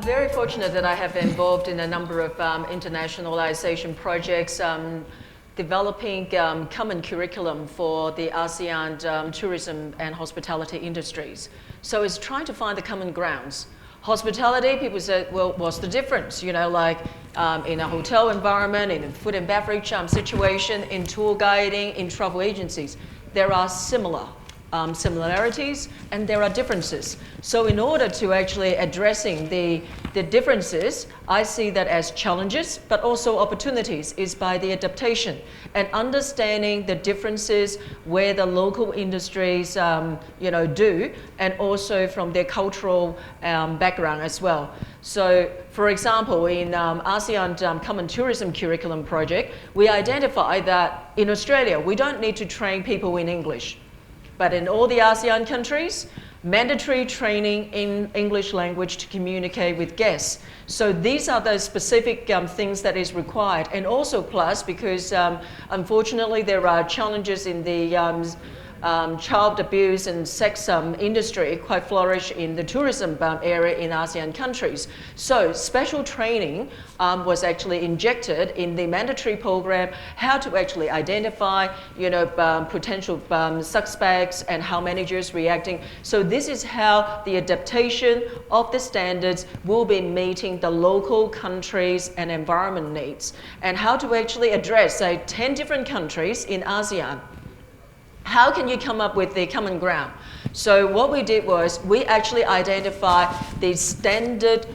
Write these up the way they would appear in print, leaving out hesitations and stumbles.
I'm very fortunate that I have been involved in a number of internationalization projects, developing common curriculum for the ASEAN tourism and hospitality industries. So it's trying to find the common grounds. Hospitality, people say, well, what's the difference? You know, like in a hotel environment, in a food and beverage situation, in tour guiding, in travel agencies, there are similarities and there are differences. So in order to actually addressing the differences, I see that as challenges, but also opportunities is by the adaptation and understanding the differences where the local industries do, and also from their cultural background as well. So for example, in ASEAN Common Tourism Curriculum Project, we identified that in Australia, we don't need to train people in English. But in all the ASEAN countries, mandatory training in English language to communicate with guests. So these are the specific things that is required. And also plus, because unfortunately there are challenges in the child abuse and sex industry quite flourish in the tourism area in ASEAN countries. So special training was actually injected in the mandatory program, how to actually identify potential suspects and how managers reacting. So this is how the adaptation of the standards will be meeting the local countries and environment needs, and how to actually address, say, 10 different countries in ASEAN. How can you come up with the common ground? So what we did was we actually identified the standard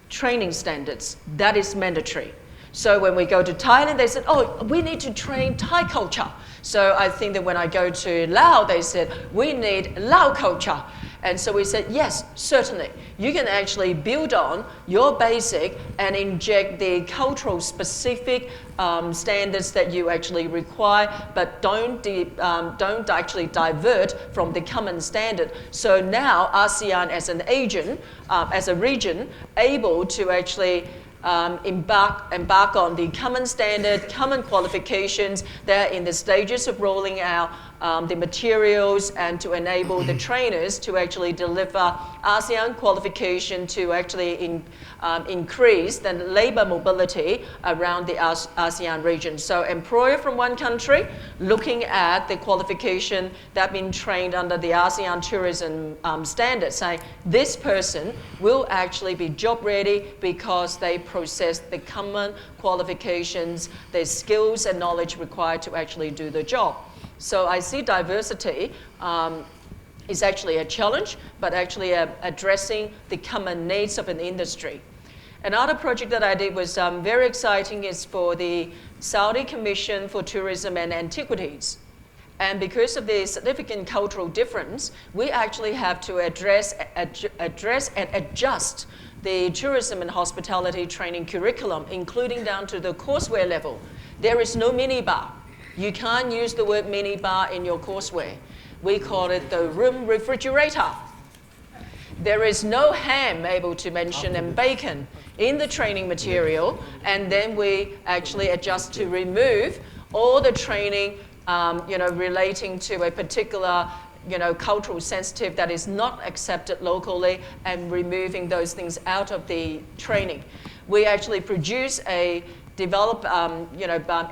training standards that is mandatory. So when we go to Thailand, they said, oh, we need to train Thai culture. So I think that when I go to Laos, they said, we need Lao culture. And so we said, yes, certainly. You can actually build on your basic and inject the cultural specific standards that you actually require, but don't actually divert from the common standard. So now ASEAN as an agent, as a region, able to actually embark on the common standard, common qualifications. They're in the stages of rolling out the materials and to enable the trainers to actually deliver ASEAN qualification to actually increase the labor mobility around the ASEAN region. So employer from one country looking at the qualification that been trained under the ASEAN tourism standards, saying this person will actually be job ready because they possess the common qualifications, the skills and knowledge required to actually do the job. So I see diversity is actually a challenge, but actually addressing the common needs of an industry. Another project that I did was very exciting, is for the Saudi Commission for Tourism and Antiquities. And because of the significant cultural difference, we actually have to address and adjust the tourism and hospitality training curriculum, including down to the courseware level. There is no minibar. You can't use the word minibar in your courseware. We call it the room refrigerator. There is no ham able to mention and bacon in the training material, and then we actually adjust to remove all the training relating to a particular cultural sensitive that is not accepted locally, and removing those things out of the training. We actually produce develop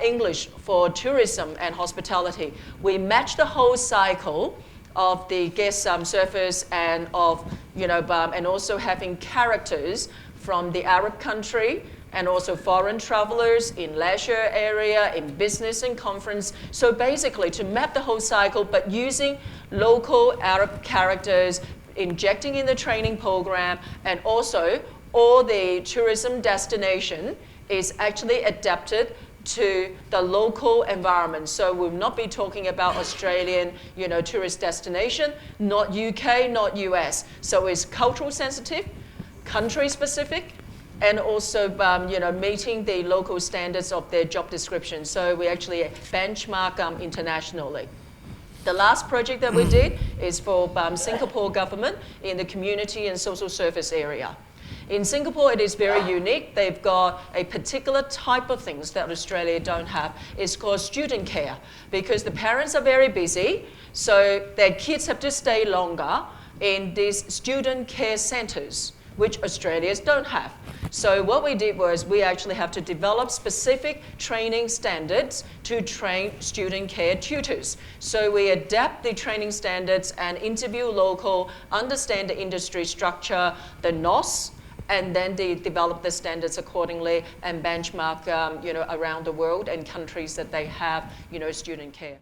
English for tourism and hospitality. We match the whole cycle of the guest service and of and also having characters from the Arab country and also foreign travelers in leisure area, in business and conference. So basically to map the whole cycle, but using local Arab characters, injecting in the training program, and also all the tourism destination is actually adapted to the local environment. So we'll not be talking about Australian, tourist destination, not UK, not US. So it's cultural sensitive, country specific, and also meeting the local standards of their job description. So we actually benchmark internationally. The last project that we did is for Singapore government in the community and social service area. In Singapore, it is very unique. They've got a particular type of things that Australia don't have. It's called student care, because the parents are very busy, so their kids have to stay longer in these student care centres which Australians don't have. So what we did was we actually have to develop specific training standards to train student care tutors. So we adapt the training standards and interview local, understand the industry structure, the NOS, and then they develop the standards accordingly and benchmark around the world and countries that they have student care.